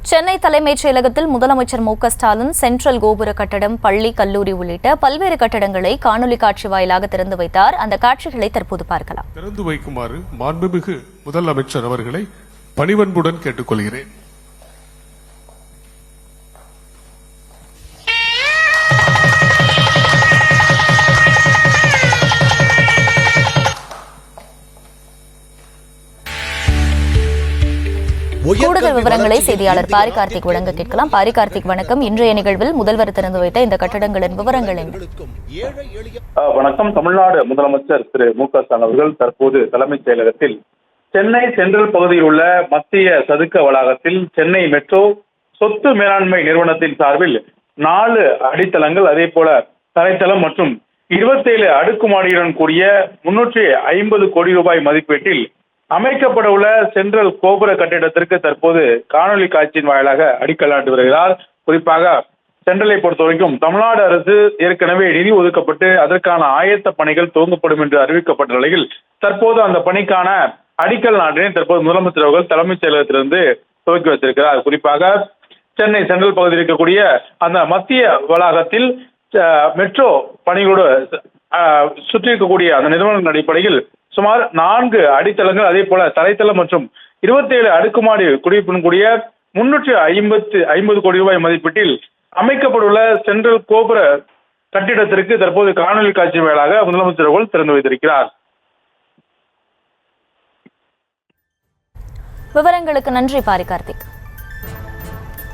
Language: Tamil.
சென்னை தலைமைச் செயலகத்தில் முதலமைச்சர் மு.க.ஸ்டாலின் சென்ட்ரல் கோபுர கட்டடம், பள்ளி, கல்லூரி உள்ளிட்ட பல்வேறு கட்டடங்களை காணொலி காட்சி வாயிலாக திறந்து வைத்தார். அந்த காட்சிகளை தற்போது பார்க்கலாம். திறந்து வைக்குமாறு மாண்புமிகு முதலமைச்சர் அவர்களை பணிவன்புடன் கேட்டுக்கொள்கிறேன். கூடுதல் விவரங்களை செய்தியாளர் பாரி கார்த்திக் வழங்க கேட்கலாம். பாரி கார்த்திக், வணக்கம். இன்றைய நிகழ்வில் முதல்வர் திறந்து வைத்த இந்த கட்டடங்களின் விவரங்கள் என்ன? வணக்கம். தமிழ்நாடு முதலமைச்சர் திரு மு.க.ஸ்டாலின் அவர்கள் தற்போது தலைமைச் செயலகத்தில் சென்னை சென்ட்ரல் பகுதியில் உள்ள மத்திய சதுக்க வளாகத்தில் சென்னை மெட்ரோ சொத்து மேலாண்மை நிறுவனத்தின் சார்பில் 4 அடித்தளங்கள், அதே போல தரைத்தளம் மற்றும் 27 அடுக்குமாடியுடன் கூடிய 350 கோடி ரூபாய் மதிப்பீட்டில் அமைக்கப்பட உள்ள சென்ட்ரல் கோபுர கட்டிடத்திற்கு தற்போது காணொலி காட்சியின் வாயிலாக அடிக்கல் நாட்டி வருகிறார். குறிப்பாக சென்ட்ரலை பொறுத்தவரைக்கும் தமிழ்நாடு அரசு ஏற்கனவே நிதி ஒதுக்கப்பட்டு அதற்கான ஆயத்த பணிகள் துவங்கப்படும் என்று அறிவிக்கப்பட்ட நிலையில் தற்போது அந்த பணிக்கான அடிக்கல் நாட்டினை தற்போது முதலமைச்சர் அவர்கள் தலைமைச் செயலகத்திலிருந்து துவக்கி வைத்திருக்கிறார். குறிப்பாக சென்னை சென்ட்ரல் பகுதியில் இருக்கக்கூடிய அந்த மத்திய வளாகத்தில் மெட்ரோ பணிகளோடு சுற்றி இருக்கக்கூடிய அந்த நிறுவனத்தின் அடிப்படையில் சுமார் 4 அடித்தளங்கள், அதே போல தரைத்தளம் மற்றும் 27 அடுக்குமாடி குடியிருப்புடன் கூடிய 350 கோடி ரூபாய் மதிப்பீட்டில் அமைக்கப்பட்டுள்ள சென்ட்ரல் கோபுர கட்டிடத்திற்கு தற்போது காணொலி காட்சி வாயிலாக முதலமைச்சர் அவர்கள் திறந்து வைத்திருக்கிறார். விவரங்களுக்கு நன்றி பாரி கார்த்திக்.